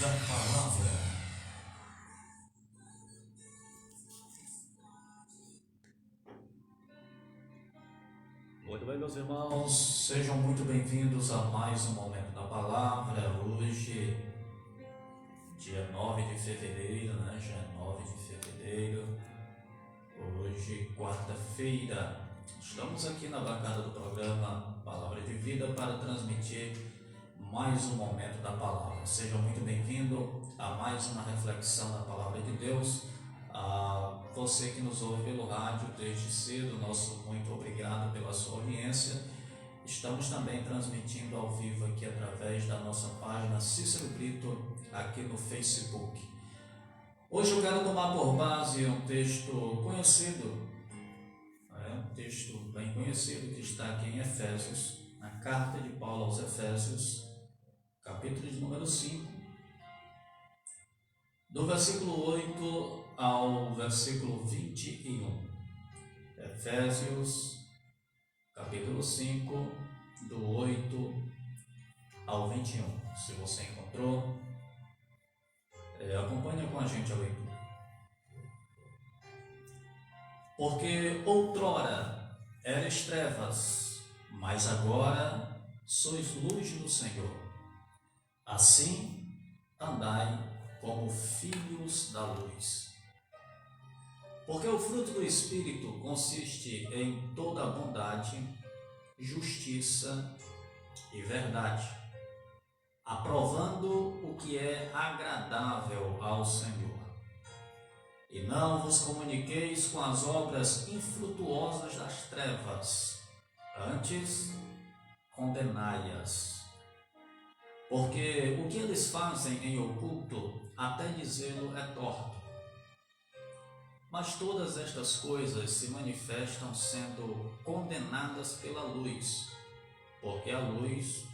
da palavra. Muito bem, meus irmãos, sejam muito bem-vindos a mais um Momento da Palavra. Hoje, dia 9 de fevereiro, Já é 9 de fevereiro. Hoje, quarta-feira, estamos aqui na bancada do programa Palavra de Vida para transmitir mais um Momento da Palavra. Seja muito bem-vindo a mais uma reflexão da Palavra de Deus. A você que nos ouve pelo rádio desde cedo, nosso muito obrigado pela sua audiência. Estamos também transmitindo ao vivo aqui através da nossa página Cícero Brito aqui no Facebook. Hoje eu quero tomar por base um texto conhecido, um texto bem conhecido que está aqui em Efésios, na carta de Paulo aos Efésios, capítulo de número 5, do versículo 8 ao versículo 21. Efésios, capítulo 5, do 8 ao 21. Se você encontrou, acompanhe com a gente a leitura. Porque outrora eres trevas, mas agora sois luz no Senhor. Assim andai como filhos da luz. Porque o fruto do Espírito consiste em toda bondade, justiça e verdade, aprovando o que é agradável ao Senhor. E não vos comuniqueis com as obras infrutuosas das trevas, antes condenai-as. Porque o que eles fazem em oculto, até dizê-lo é torto. Mas todas estas coisas se manifestam sendo condenadas pela luz, porque a luz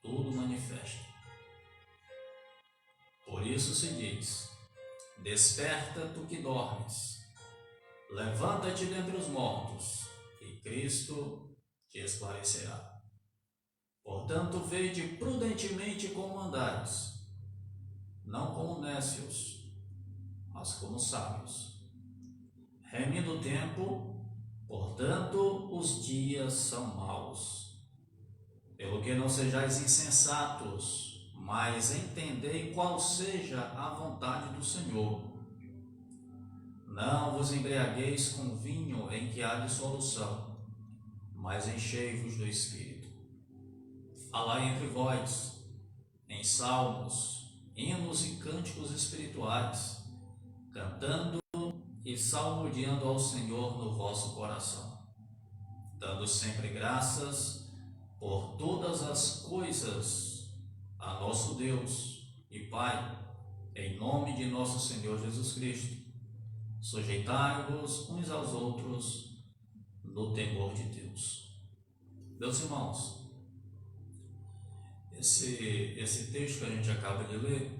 tudo manifesta. Por isso se diz: desperta tu que dormes, levanta-te dentre os mortos, e Cristo te esclarecerá. Portanto, vede prudentemente como andais, não como nécios, mas como sábios, remindo o tempo, portanto os dias são maus. Pelo que não sejais insensatos, mas entendei qual seja a vontade do Senhor. Não vos embriagueis com vinho em que há dissolução, mas enchei-vos do Espírito. Falai entre vós, em salmos, hinos e cânticos espirituais, cantando e salmodiando ao Senhor no vosso coração, dando sempre graças por todas as coisas a nosso Deus e Pai, em nome de nosso Senhor Jesus Cristo. Sujeitai-vos uns aos outros no temor de Deus. Meus irmãos, esse texto que a gente acaba de ler,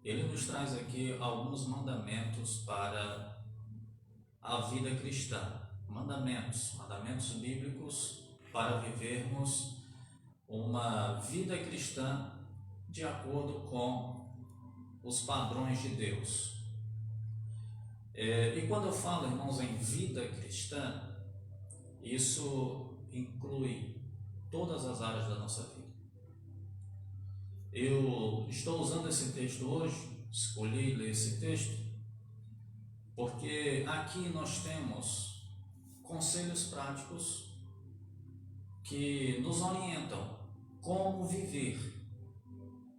ele nos traz aqui alguns mandamentos para a vida cristã. Mandamentos bíblicos para vivermos uma vida cristã de acordo com os padrões de Deus. E quando eu falo, irmãos, em vida cristã, isso inclui todas as áreas da nossa vida. Eu estou usando esse texto hoje, escolhi ler esse texto, porque aqui nós temos conselhos práticos que nos orientam como viver,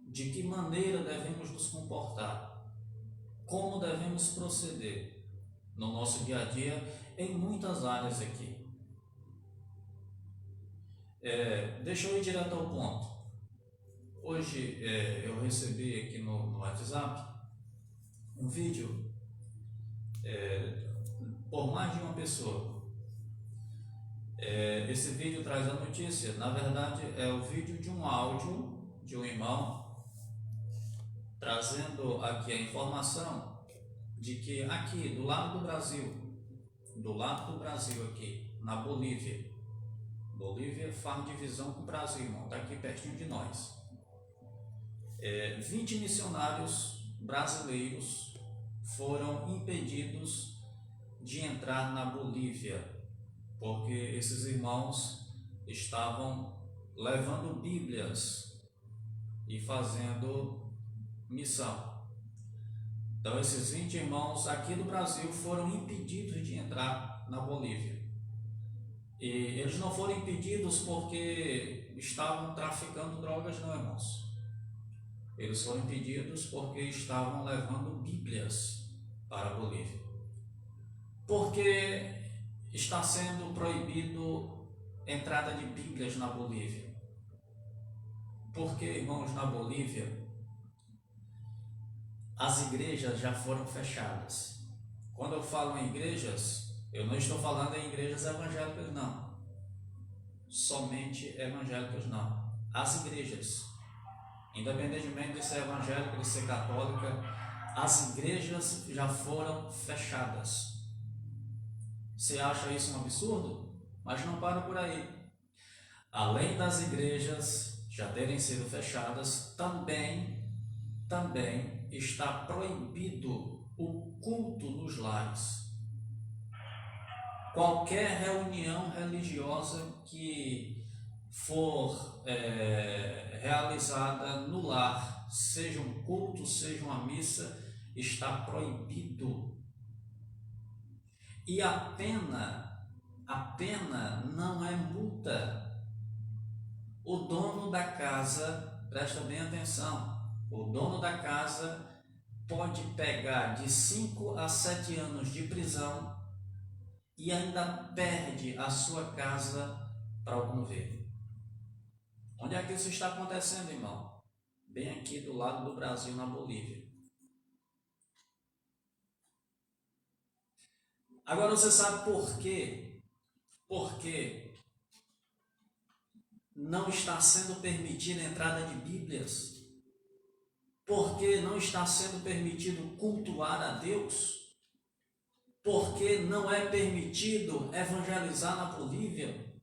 de que maneira devemos nos comportar, como devemos proceder no nosso dia a dia em muitas áreas aqui. Deixa eu ir direto ao ponto. Hoje eu recebi aqui no WhatsApp um vídeo por mais de uma pessoa. Esse vídeo traz a notícia, na verdade é o vídeo de um áudio de um irmão trazendo aqui a informação de que aqui do lado do Brasil aqui, na Bolívia faz divisão com o Brasil, irmão, está aqui pertinho de nós. 20 missionários brasileiros foram impedidos de entrar na Bolívia, porque esses irmãos estavam levando Bíblias e fazendo missão. Então esses 20 irmãos aqui do Brasil foram impedidos de entrar na Bolívia. E eles não foram impedidos porque estavam traficando drogas, não, irmãos. Eles foram impedidos porque estavam levando Bíblias para a Bolívia. Porque está sendo proibido entrada de Bíblias na Bolívia. Porque, irmãos, na Bolívia as igrejas já foram fechadas. Quando eu falo em igrejas, eu não estou falando em igrejas evangélicas, não. Somente evangélicas, não. As igrejas, independentemente de ser evangélica, de ser católica, as igrejas já foram fechadas. Você acha isso um absurdo? Mas não para por aí. Além das igrejas já terem sido fechadas, também está proibido o culto nos lares. Qualquer reunião religiosa que for realizada no lar, seja um culto, seja uma missa, está proibido. E a pena não é multa. O dono da casa, presta bem atenção, o dono da casa pode pegar de 5 a 7 anos de prisão e ainda perde a sua casa para o governo. Onde é que isso está acontecendo, irmão? Bem aqui do lado do Brasil, na Bolívia. Agora você sabe por quê? Porque não está sendo permitida a entrada de Bíblias? Porque não está sendo permitido cultuar a Deus? Porque não é permitido evangelizar na Bolívia?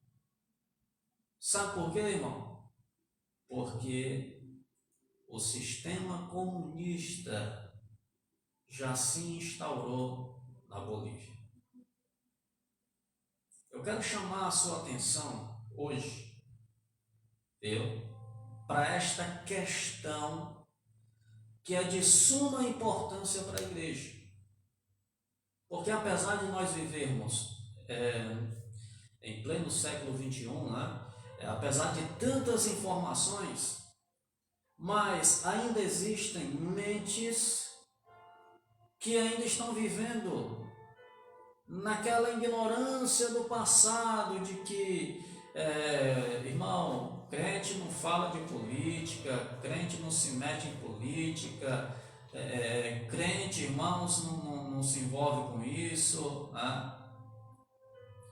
Sabe por quê, irmão? Porque o sistema comunista já se instaurou na Bolívia. Eu quero chamar a sua atenção hoje, para esta questão que é de suma importância para a igreja. Porque apesar de nós vivermos em pleno século XXI, apesar de tantas informações, mas ainda existem mentes que ainda estão vivendo naquela ignorância do passado de que, irmão, crente não fala de política, crente não se mete em política, crente, irmãos, não se envolve com isso, né?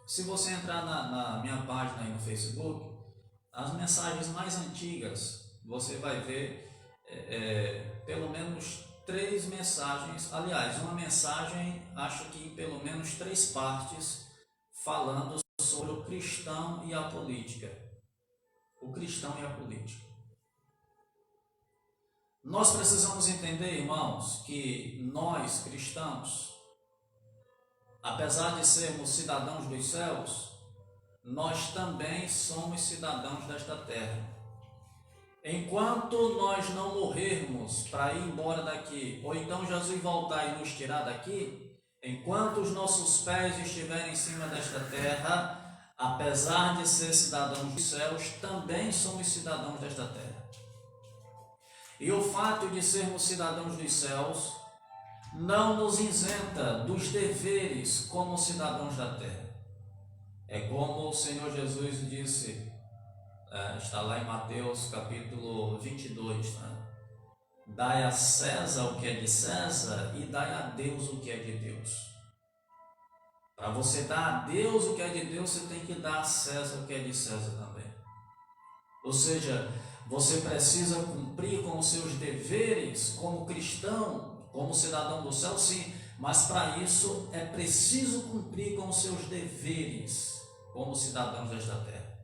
Se você entrar na minha página aí no Facebook, as mensagens mais antigas, você vai ver pelo menos 3 mensagens, aliás, uma mensagem, acho que em pelo menos 3 partes, falando sobre o cristão e a política. O cristão e a política. Nós precisamos entender, irmãos, que nós, cristãos, apesar de sermos cidadãos dos céus, nós também somos cidadãos desta terra. Enquanto nós não morrermos para ir embora daqui, ou então Jesus voltar e nos tirar daqui, enquanto os nossos pés estiverem em cima desta terra, apesar de ser cidadãos dos céus, também somos cidadãos desta terra. E o fato de sermos cidadãos dos céus não nos isenta dos deveres como cidadãos da terra. É como o Senhor Jesus disse, está lá em Mateus capítulo 22, dai a César o que é de César e dai a Deus o que é de Deus. Para você dar a Deus o que é de Deus, você tem que dar a César o que é de César também. Ou seja, você precisa cumprir com os seus deveres como cristão, como cidadão do céu, sim, mas para isso é preciso cumprir com os seus deveres como cidadãos desta terra.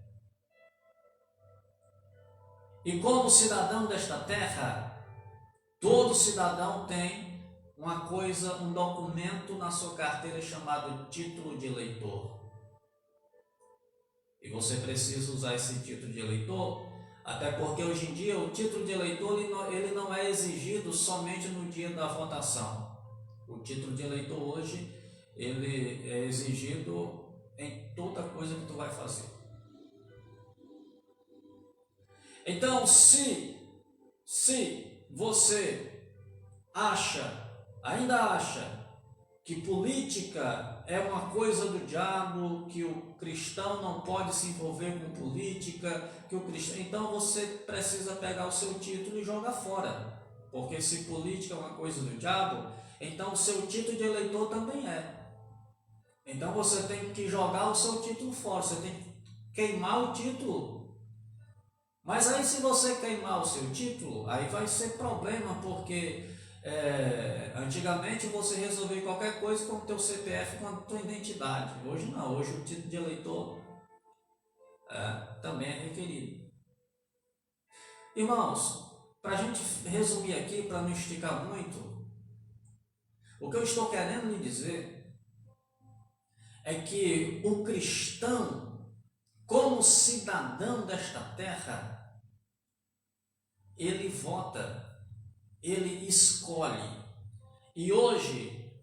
E como cidadão desta terra, todo cidadão tem uma coisa, um documento na sua carteira chamado título de eleitor. E você precisa usar esse título de eleitor, até porque hoje em dia o título de eleitor ele não é exigido somente no dia da votação. O título de eleitor hoje ele é exigido em toda coisa que tu vai fazer. Então, se você ainda acha que política é uma coisa do diabo, que o cristão não pode se envolver com política, então você precisa pegar o seu título e jogar fora. Porque se política é uma coisa do diabo, então o seu título de eleitor também é. Então você tem que jogar o seu título fora, você tem que queimar o título. Mas aí se você queimar o seu título, aí vai ser problema, porque antigamente você resolvia qualquer coisa com o teu CPF, com a tua identidade. Hoje não, hoje o título de eleitor também é requerido. Irmãos, para a gente resumir aqui, para não esticar muito, o que eu estou querendo lhe dizer é que o cristão, como cidadão desta terra, ele vota, ele escolhe. E hoje,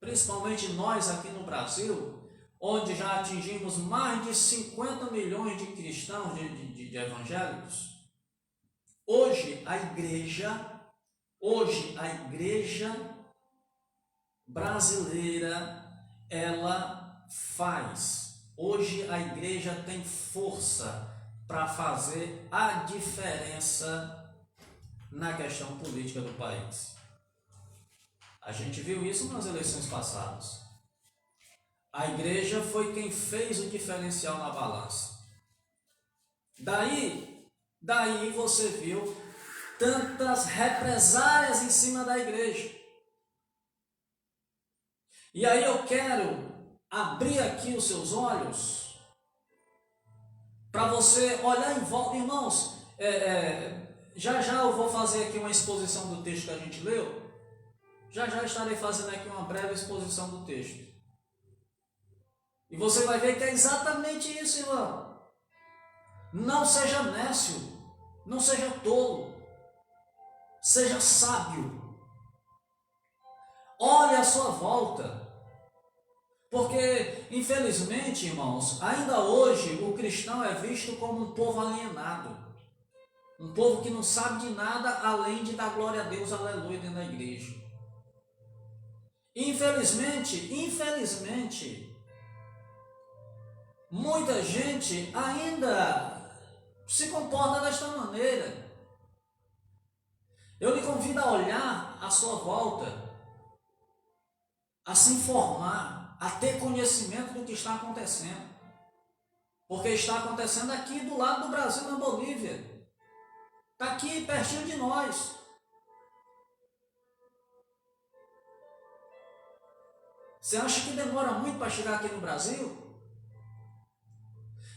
principalmente nós aqui no Brasil, onde já atingimos mais de 50 milhões de cristãos, de evangélicos, hoje a igreja brasileira, ela faz. Hoje a igreja tem força para fazer a diferença na questão política do país. A gente viu isso nas eleições passadas. A igreja foi quem fez o diferencial na balança. Daí você viu tantas represálias em cima da igreja. E aí eu quero abrir aqui os seus olhos para você olhar em volta. Irmãos, já eu vou fazer aqui uma exposição do texto que a gente leu. Já estarei fazendo aqui uma breve exposição do texto. E você vai ver que é exatamente isso, irmão. Não seja nécio, não seja tolo, seja sábio. Olhe à sua volta. Porque, infelizmente, irmãos, ainda hoje o cristão é visto como um povo alienado. Um povo que não sabe de nada além de dar glória a Deus, aleluia, dentro da igreja. Infelizmente, muita gente ainda se comporta desta maneira. Eu lhe convido a olhar à sua volta, a se informar, a ter conhecimento do que está acontecendo. Porque está acontecendo aqui do lado do Brasil, na Bolívia. Está aqui pertinho de nós. Você acha que demora muito para chegar aqui no Brasil?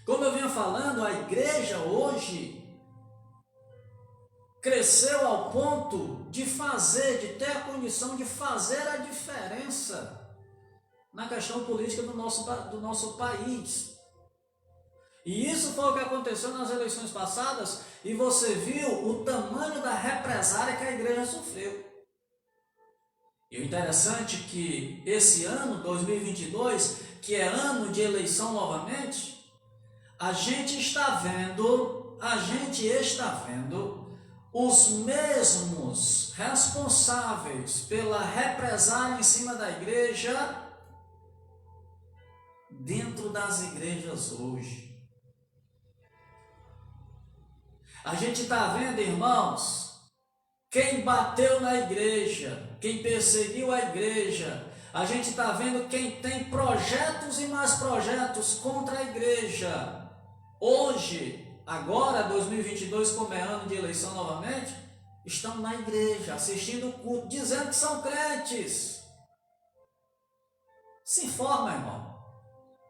Como eu vinha falando, a igreja hoje cresceu ao ponto de ter a condição de fazer a diferença na questão política do nosso país. E isso foi o que aconteceu nas eleições passadas, e você viu o tamanho da represália que a igreja sofreu. E o interessante é que esse ano, 2022, que é ano de eleição novamente, a gente está vendo os mesmos responsáveis pela represália em cima da igreja dentro das igrejas hoje. A gente está vendo, irmãos, quem bateu na igreja, quem perseguiu a igreja. A gente está vendo quem tem projetos e mais projetos contra a igreja. Hoje, agora, 2022, como é ano de eleição novamente, estão na igreja, assistindo o culto, dizendo que são crentes. Se informa, irmão.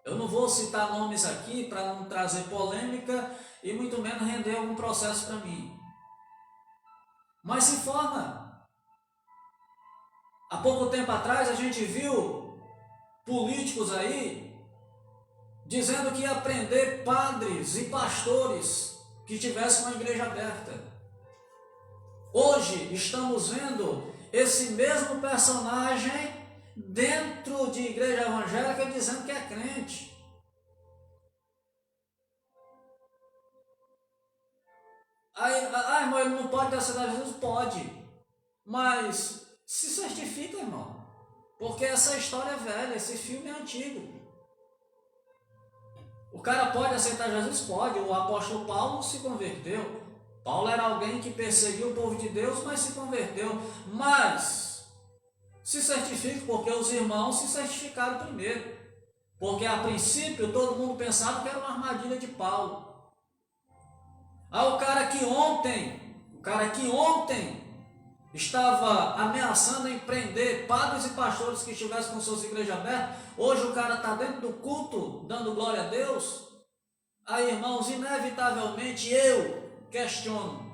Eu não vou citar nomes aqui para não trazer polêmica e muito menos render algum processo para mim. Mas se informa. Há pouco tempo atrás a gente viu políticos aí dizendo que ia prender padres e pastores que tivessem uma igreja aberta. Hoje estamos vendo esse mesmo personagem dentro de igreja evangélica dizendo que é crente. Irmão, ele não pode ter aceitar Jesus? Pode, mas se certifica, irmão, porque essa história é velha, esse filme é antigo. O cara pode aceitar Jesus? Pode. O apóstolo Paulo se converteu. Paulo era alguém que perseguiu o povo de Deus, mas se converteu. Mas se certifica, porque os irmãos se certificaram primeiro. Porque a princípio todo mundo pensava que era uma armadilha de Paulo. O cara que ontem estava ameaçando em prender padres e pastores que estivessem com suas igrejas abertas, hoje o cara está dentro do culto, dando glória a Deus. Aí, irmãos, inevitavelmente eu questiono,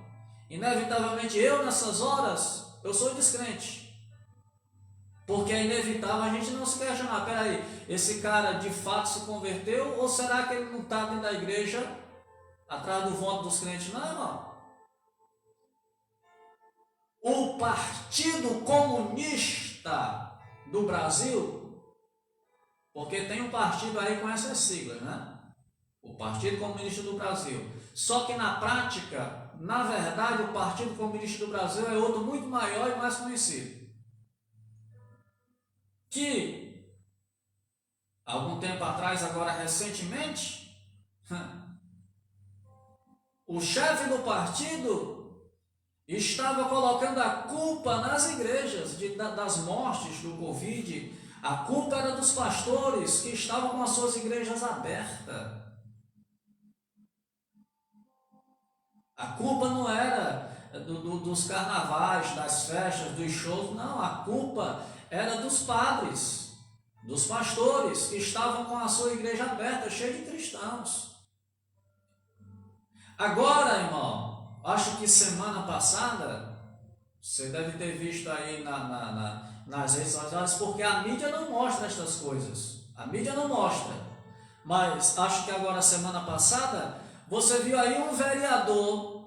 inevitavelmente eu nessas horas, eu sou descrente, porque é inevitável a gente não se questionar, peraí, esse cara de fato se converteu, ou será que ele não está dentro da igreja, atrás do voto dos crentes? Não, irmão. O Partido Comunista do Brasil, porque tem um partido aí com essas siglas, né? O Partido Comunista do Brasil. Só que na prática, na verdade, o Partido Comunista do Brasil é outro muito maior e mais conhecido. Que, algum tempo atrás, agora recentemente, o chefe do partido estava colocando a culpa nas igrejas das mortes do Covid. A culpa era dos pastores que estavam com as suas igrejas abertas. A culpa não era dos carnavais, das festas, dos shows, não. A culpa era dos padres, dos pastores que estavam com a sua igreja aberta, cheia de cristãos. Agora, irmão, acho que semana passada, você deve ter visto aí nas redes sociais, porque a mídia não mostra estas coisas. A mídia não mostra. Mas acho que agora, semana passada, você viu aí um vereador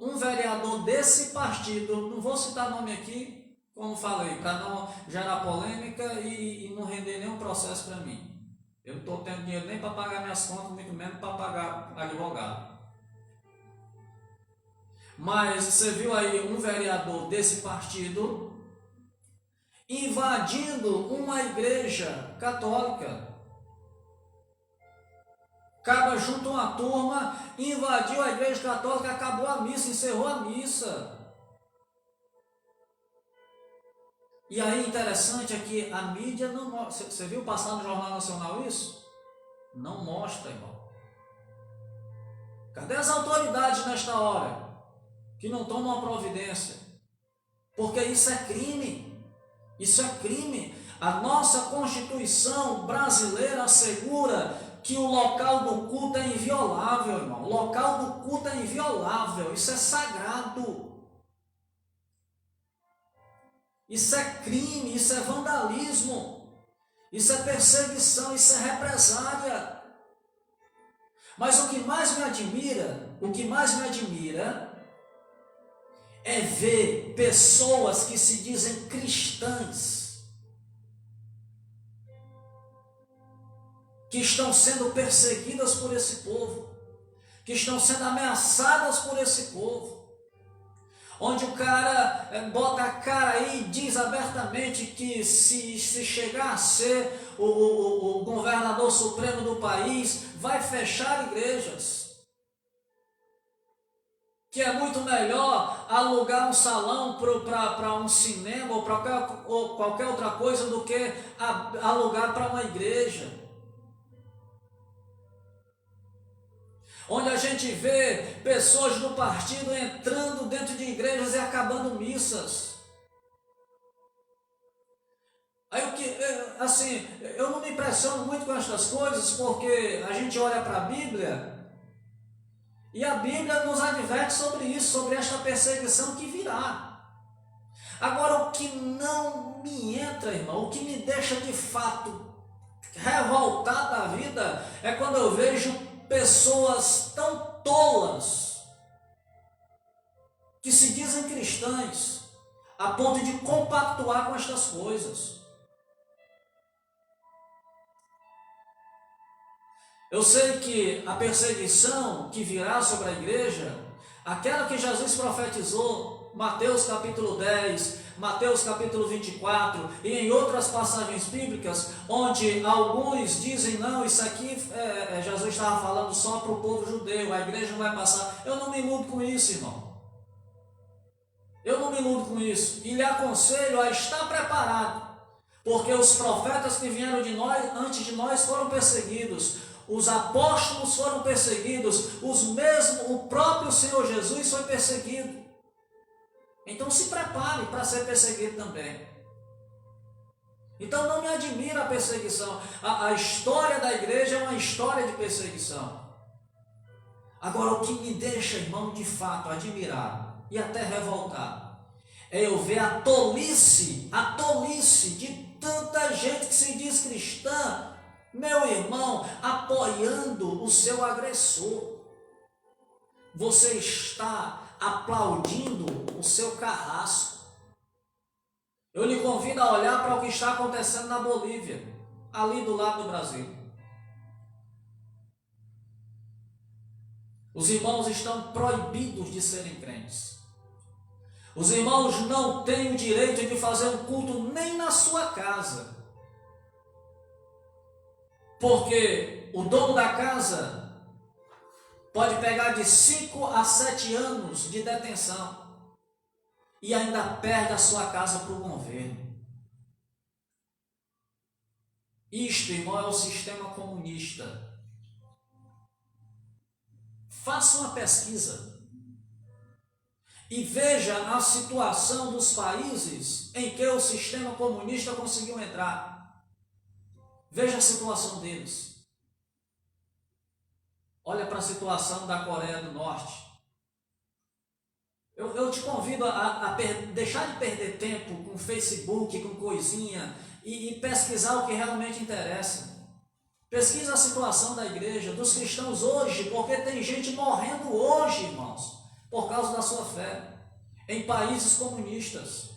desse partido, não vou citar nome aqui, como falei, para não gerar polêmica e não render nenhum processo para mim. Eu não estou tendo dinheiro nem para pagar minhas contas, muito menos para pagar advogado. Mas você viu aí um vereador desse partido invadindo uma igreja católica. Acaba junto uma turma, invadiu a igreja católica, acabou a missa, encerrou a missa. E aí interessante é que a mídia não mostra. Você viu passar no Jornal Nacional isso? Não mostra, irmão. Cadê as autoridades nesta hora? Que não tomam a providência, porque isso é crime, isso é crime. A nossa Constituição brasileira assegura que o local do culto é inviolável, irmão. O local do culto é inviolável, isso é sagrado. Isso é crime, isso é vandalismo, isso é perseguição, isso é represália. Mas o que mais me admira, é ver pessoas que se dizem cristãs, que estão sendo perseguidas por esse povo, que estão sendo ameaçadas por esse povo, onde o cara bota a cara aí e diz abertamente que se chegar a ser o governador supremo do país, vai fechar igrejas. Que é muito melhor alugar um salão para um cinema ou para qualquer outra coisa do que alugar para uma igreja. Onde a gente vê pessoas do partido entrando dentro de igrejas e acabando missas. Aí assim, eu não me impressiono muito com estas coisas, porque a gente olha para a Bíblia e a Bíblia nos adverte sobre isso, sobre esta perseguição que virá. Agora, o que não me entra, irmão, o que me deixa de fato revoltado da vida é quando eu vejo pessoas tão tolas que se dizem cristãs a ponto de compactuar com estas coisas. Eu sei que a perseguição que virá sobre a igreja, aquela que Jesus profetizou, Mateus capítulo 10, Mateus capítulo 24 e em outras passagens bíblicas, onde alguns dizem, não, isso aqui Jesus estava falando só para o povo judeu, a igreja não vai passar. Eu não me iludo com isso, irmão. Eu não me iludo com isso. E lhe aconselho a estar preparado, porque os profetas que vieram de nós, antes de nós, foram perseguidos. Os apóstolos foram perseguidos. O próprio Senhor Jesus foi perseguido. Então se prepare para ser perseguido também. Então não me admira a perseguição. A história da igreja é uma história de perseguição. Agora, o que me deixa, irmão, de fato admirado e até revoltado, é eu ver a tolice de tanta gente que se diz cristã, meu irmão, apoiando o seu agressor. Você está aplaudindo o seu carrasco. Eu lhe convido a olhar para o que está acontecendo na Bolívia, ali do lado do Brasil. Os irmãos estão proibidos de serem crentes. Os irmãos não têm o direito de fazer um culto nem na sua casa, porque o dono da casa pode pegar de 5 a 7 anos de detenção e ainda perde a sua casa para o governo. Isto, irmão, é o sistema comunista. Faça uma pesquisa e veja a situação dos países em que o sistema comunista conseguiu entrar. Veja a situação deles. Olha para a situação da Coreia do Norte. Eu te convido a deixar de perder tempo com Facebook, com coisinha, e pesquisar o que realmente interessa. Pesquisa a situação da igreja, dos cristãos hoje, porque tem gente morrendo hoje, irmãos, por causa da sua fé, em países comunistas.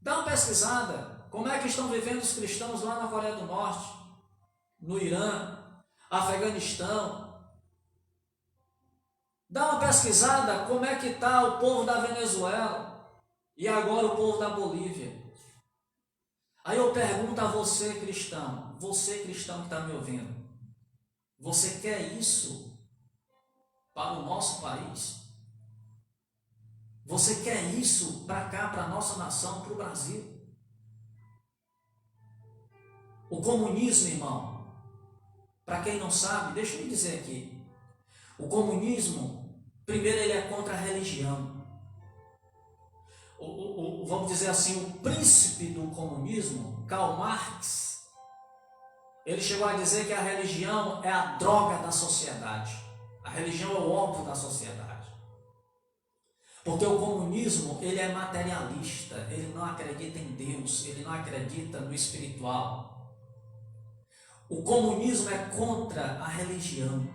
Dá uma pesquisada, como é que estão vivendo os cristãos lá na Coreia do Norte, no Irã, Afeganistão. Dá uma pesquisada como é que está o povo da Venezuela e agora o povo da Bolívia. Aí eu pergunto a você cristão que está me ouvindo, você quer isso para o nosso país? Você quer isso para cá, para a nossa nação, para o Brasil? O comunismo, irmão, para quem não sabe, deixa eu dizer aqui, o comunismo, primeiro ele é contra a religião. Vamos dizer assim, o príncipe do comunismo, Karl Marx, ele chegou a dizer que a religião é a droga da sociedade. A religião é o ópio da sociedade. Porque o comunismo, ele é materialista, ele não acredita em Deus, ele não acredita no espiritual. O comunismo é contra a religião.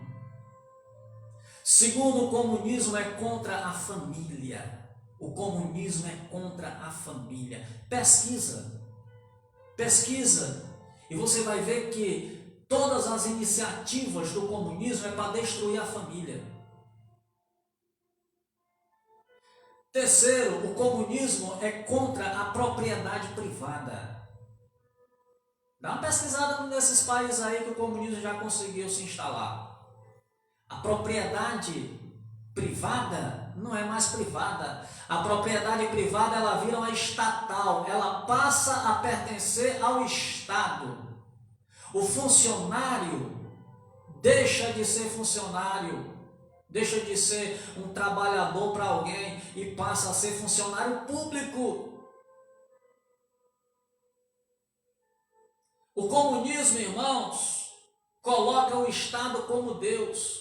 Segundo, o comunismo é contra a família. O comunismo é contra a família. Pesquisa, e você vai ver que todas as iniciativas do comunismo é para destruir a família. Terceiro, o comunismo é contra a propriedade privada. Dá uma pesquisada nesses países aí que o comunismo já conseguiu se instalar. A propriedade privada não é mais privada. A propriedade privada, ela vira uma estatal, ela passa a pertencer ao Estado. O funcionário deixa de ser funcionário, deixa de ser um trabalhador para alguém e passa a ser funcionário público. O comunismo, irmãos, coloca o Estado como Deus.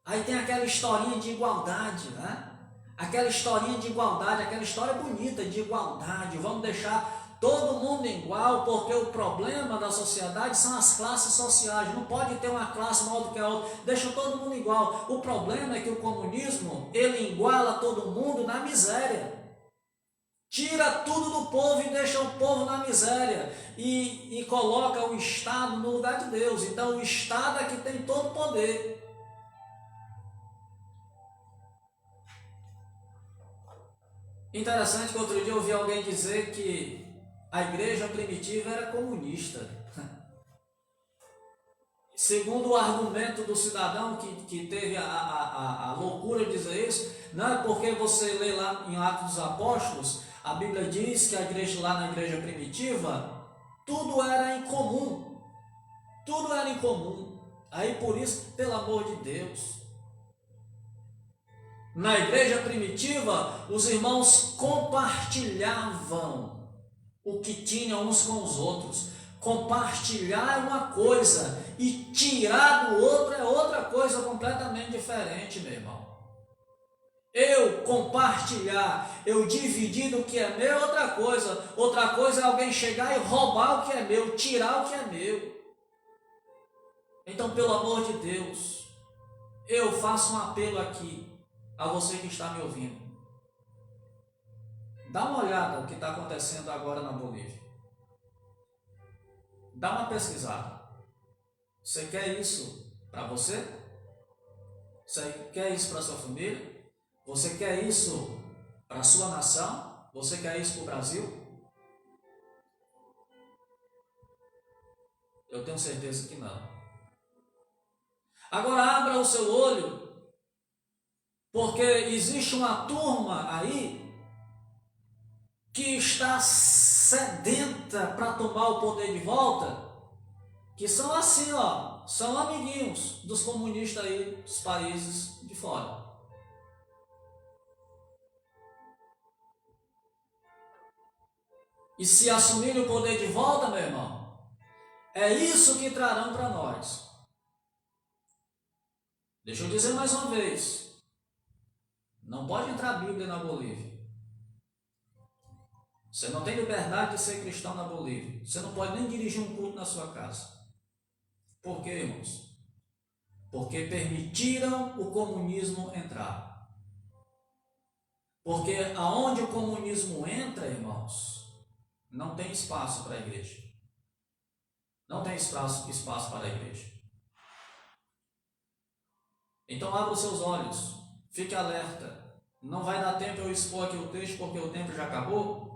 Aí tem aquela historinha de igualdade, né? Aquela historinha de igualdade, aquela história bonita de igualdade. Vamos deixar todo mundo igual, porque o problema da sociedade são as classes sociais. Não pode ter uma classe maior do que a outra. Deixa todo mundo igual. O problema é que o comunismo, ele iguala todo mundo na miséria. Tira tudo do povo e deixa o povo na miséria. E coloca o Estado no lugar de Deus. Então o Estado é que tem todo o poder. Interessante que outro dia eu ouvi alguém dizer que a igreja primitiva era comunista. Segundo o argumento do cidadão que teve a loucura de dizer isso, não é porque você lê lá em Atos dos Apóstolos, a Bíblia diz que a igreja lá na igreja primitiva, tudo era em comum. Tudo era em comum. Aí por isso, pelo amor de Deus, na igreja primitiva, os irmãos compartilhavam o que tinham uns com os outros. Compartilhar é uma coisa e tirar do outro é outra coisa completamente diferente, meu irmão. Eu compartilhar, eu dividir do que é meu é outra coisa. Outra coisa é alguém chegar e roubar o que é meu, tirar o que é meu. Então, pelo amor de Deus, eu faço um apelo aqui a você que está me ouvindo. Dá uma olhada no que está acontecendo agora na Bolívia. Dá uma pesquisada. Você quer isso para você? Você quer isso para sua família? Você quer isso para a sua nação? Você quer isso para o Brasil? Eu tenho certeza que não. Agora abra o seu olho, porque existe uma turma aí que está sedenta para tomar o poder de volta, que são assim, ó, são amiguinhos dos comunistas aí dos países de fora. E se assumirem o poder de volta, meu irmão, é isso que trarão para nós. Deixa eu dizer mais uma vez, não pode entrar a Bíblia na Bolívia. Você não tem liberdade de ser cristão na Bolívia. Você não pode nem dirigir um culto na sua casa. Por quê, irmãos? Porque permitiram o comunismo entrar. Porque aonde o comunismo entra, irmãos, não tem espaço para a igreja. Não tem espaço para a igreja. Então abra os seus olhos, fique alerta. Não vai dar tempo eu expor aqui o texto porque o tempo já acabou.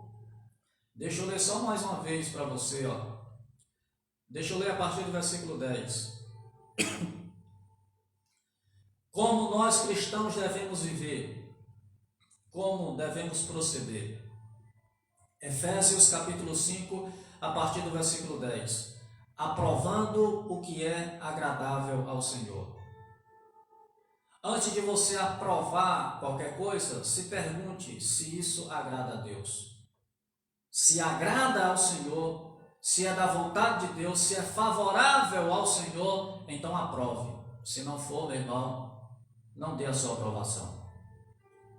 Deixa eu ler só mais uma vez para você, ó. Deixa eu ler a partir do versículo 10. Como nós cristãos devemos viver? Como devemos proceder? Efésios capítulo 5, a partir do versículo 10. Aprovando o que é agradável ao Senhor. Antes de você aprovar qualquer coisa, se pergunte se isso agrada a Deus. Se agrada ao Senhor, se é da vontade de Deus, se é favorável ao Senhor, então aprove. Se não for, meu irmão, não dê a sua aprovação.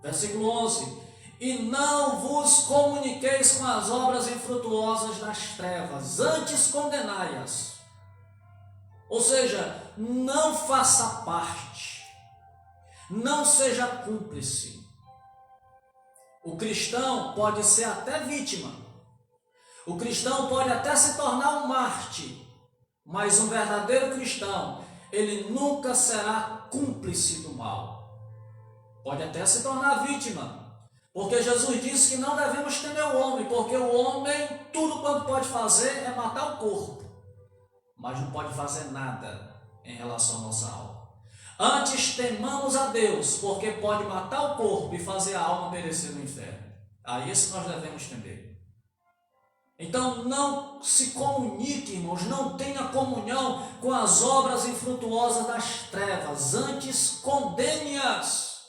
Versículo 11. E não vos comuniqueis com as obras infrutuosas das trevas, antes condenai-as. Ou seja, não faça parte, não seja cúmplice. O cristão pode ser até vítima. O cristão pode até se tornar um mártir, mas um verdadeiro cristão, ele nunca será cúmplice do mal. Pode até se tornar vítima, porque Jesus disse que não devemos temer o homem, porque o homem, tudo quanto pode fazer é matar o corpo, mas não pode fazer nada em relação à nossa alma. Antes temamos a Deus, porque pode matar o corpo e fazer a alma perecer no inferno. A isso nós devemos temer. Então não se comunique, irmãos, não tenha comunhão com as obras infrutuosas das trevas, antes condene-as.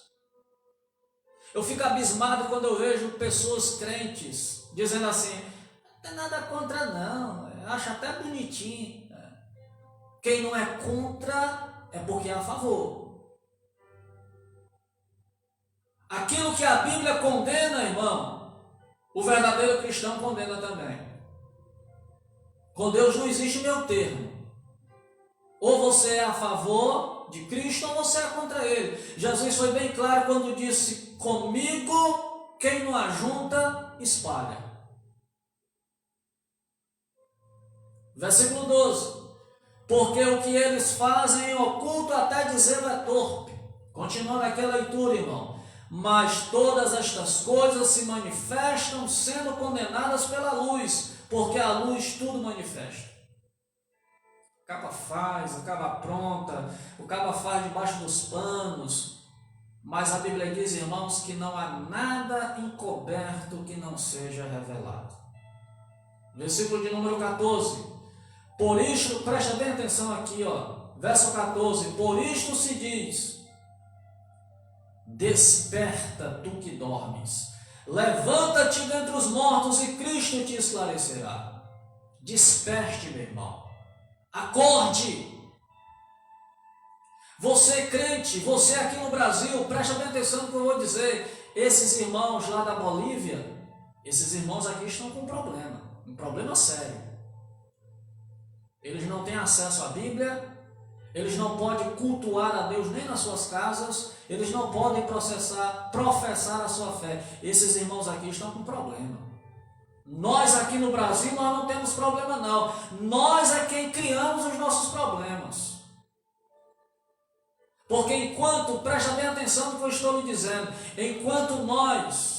Eu fico abismado quando eu vejo pessoas crentes dizendo assim, não tem nada contra não, acha até bonitinho. Quem não é contra é porque é a favor. Aquilo que a Bíblia condena, irmão, o verdadeiro cristão condena também. Com Deus não existe meio termo. Ou você é a favor de Cristo ou você é contra Ele. Jesus foi bem claro quando disse: comigo quem não ajunta, espalha. Versículo 12. Porque o que eles fazem em oculto até dizê-lo é torpe. Continuando aqui a leitura, irmão. Mas todas estas coisas se manifestam sendo condenadas pela luz, porque a luz tudo manifesta. O caba faz, o caba pronta, o caba faz debaixo dos panos, mas a Bíblia diz, irmãos, que não há nada encoberto que não seja revelado. Versículo de número 14. Por isto, presta bem atenção aqui, verso 14. Por isto se diz: desperta, tu que dormes, levanta-te dentre os mortos e Cristo te esclarecerá. Desperte, meu irmão, acorde. Você crente, você aqui no Brasil, presta bem atenção no que eu vou dizer. Esses irmãos lá da Bolívia, esses irmãos aqui estão com um problema sério. Eles não têm acesso à Bíblia, eles não podem cultuar a Deus nem nas suas casas, eles não podem professar a sua fé. Esses irmãos aqui estão com problema. Nós aqui no Brasil, nós não temos problema não. Nós é quem criamos os nossos problemas. Porque enquanto, presta bem atenção no que eu estou lhe dizendo, enquanto nós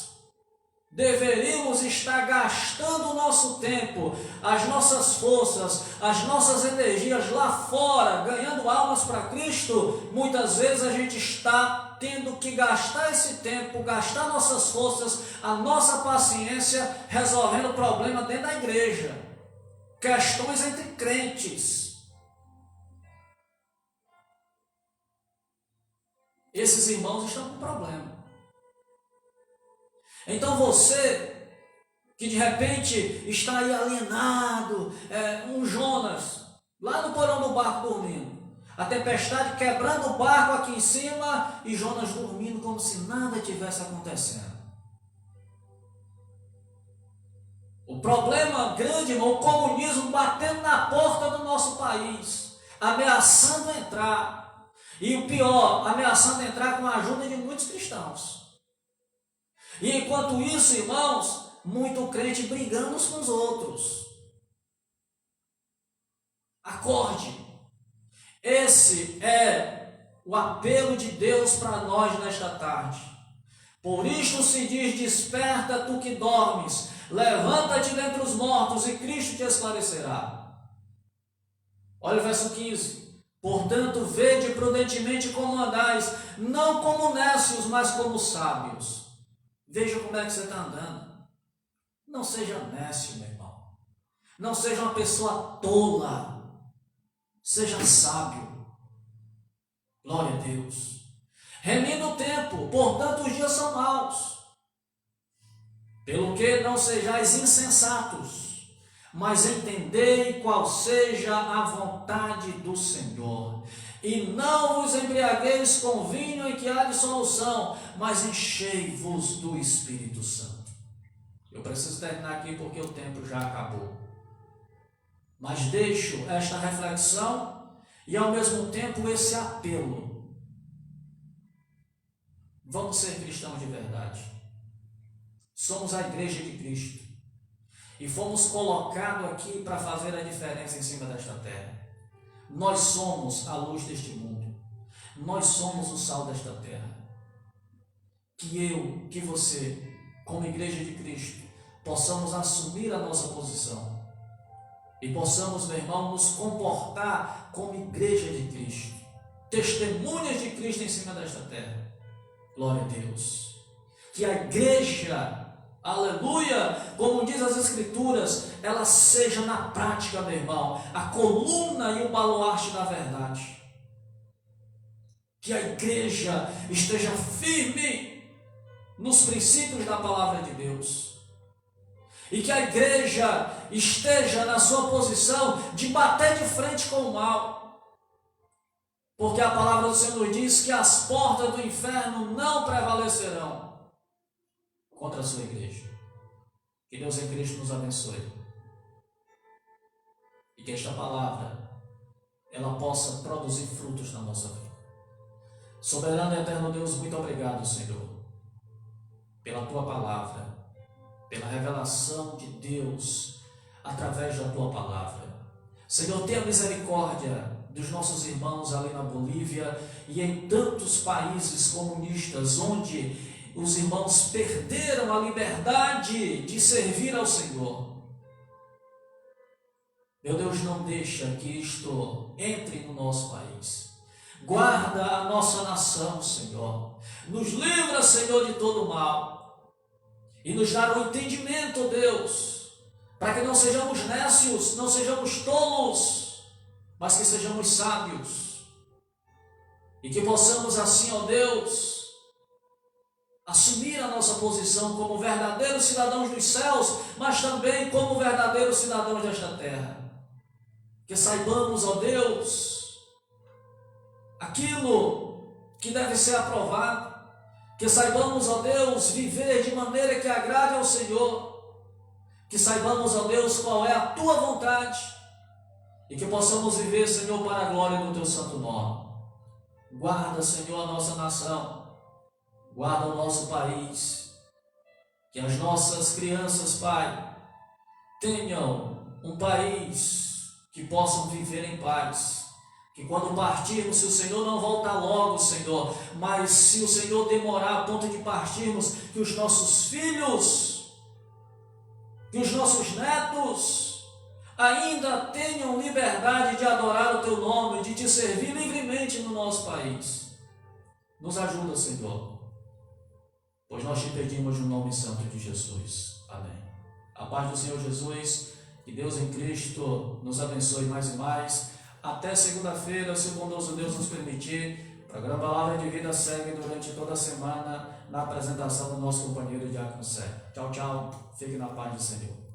deveríamos estar gastando o nosso tempo, as nossas forças, as nossas energias lá fora, ganhando almas para Cristo, muitas vezes a gente está tendo que gastar esse tempo, gastar nossas forças, a nossa paciência, resolvendo o problema dentro da igreja. Questões entre crentes. Esses irmãos estão com problema. Então você, que de repente está aí alienado, um Jonas, lá no porão do barco dormindo, a tempestade quebrando o barco aqui em cima e Jonas dormindo como se nada tivesse acontecendo. O problema grande, irmão, o comunismo batendo na porta do nosso país, ameaçando entrar. E o pior, ameaçando entrar com a ajuda de muitos cristãos. E enquanto isso, irmãos, muito crente brigando uns com os outros. Acorde. Esse é o apelo de Deus para nós nesta tarde. Por isto se diz: desperta, tu que dormes, levanta-te dentre os mortos e Cristo te esclarecerá. Olha o verso 15. Portanto, vede prudentemente como andais, não como nécios, mas como sábios. Veja como é que você está andando. Não seja nécio, meu irmão. Não seja uma pessoa tola. Seja sábio. Glória a Deus. Remindo o tempo, portanto os dias são maus. Pelo que não sejais insensatos, mas entendei qual seja a vontade do Senhor. E não vos embriagueis com vinho em que há dissolução, mas enchei-vos do Espírito Santo. Eu preciso terminar aqui porque o tempo já acabou. Mas deixo esta reflexão e ao mesmo tempo esse apelo. Vamos ser cristãos de verdade. Somos a igreja de Cristo. E fomos colocados aqui para fazer a diferença em cima desta terra. Nós somos a luz deste mundo. Nós somos o sal desta terra. Que você, como igreja de Cristo, possamos assumir a nossa posição. E possamos, meu irmão, nos comportar como igreja de Cristo. Testemunhas de Cristo em cima desta terra. Glória a Deus. Que a igreja, aleluia, como diz as Escrituras, ela seja na prática, meu irmão, a coluna e o baluarte da verdade. Que a igreja esteja firme nos princípios da palavra de Deus. E que a igreja esteja na sua posição de bater de frente com o mal. Porque a palavra do Senhor nos diz que as portas do inferno não prevalecerão contra a sua igreja. Que Deus em Cristo nos abençoe. E que esta palavra, ela possa produzir frutos na nossa vida. Soberano e eterno Deus, muito obrigado, Senhor, pela Tua palavra, pela revelação de Deus através da Tua palavra. Senhor, tenha misericórdia dos nossos irmãos ali na Bolívia e em tantos países comunistas onde os irmãos perderam a liberdade de servir ao Senhor. Meu Deus, não deixa que isto entre no nosso país. Guarda a nossa nação, Senhor. Nos livra, Senhor, de todo mal. E nos dá o entendimento, Deus, para que não sejamos nécios, não sejamos tolos, mas que sejamos sábios. E que possamos assim, ó Deus, assumir a nossa posição como verdadeiros cidadãos dos céus, mas também como verdadeiros cidadãos desta terra. Que saibamos, ó Deus, aquilo que deve ser aprovado. Que saibamos, ó Deus, viver de maneira que agrade ao Senhor. Que saibamos, ó Deus, qual é a Tua vontade. E que possamos viver, Senhor, para a glória do Teu santo nome. Guarda, Senhor, a nossa nação. Guarda o nosso país. Que as nossas crianças, Pai, tenham um país que possam viver em paz. Que quando partirmos, se o Senhor não voltar logo, Senhor, mas se o Senhor demorar a ponto de partirmos, que os nossos filhos, que os nossos netos ainda tenham liberdade de adorar o Teu nome, de Te servir livremente no nosso país. Nos ajuda, Senhor, pois nós Te pedimos no nome santo de Jesus. Amém. A paz do Senhor Jesus, que Deus em Cristo nos abençoe mais e mais. Até segunda-feira, se o bondoso Deus nos permitir. O programa Palavra de Vida segue durante toda a semana na apresentação do nosso companheiro Diácono Sé. Tchau, tchau. Fique na paz do Senhor.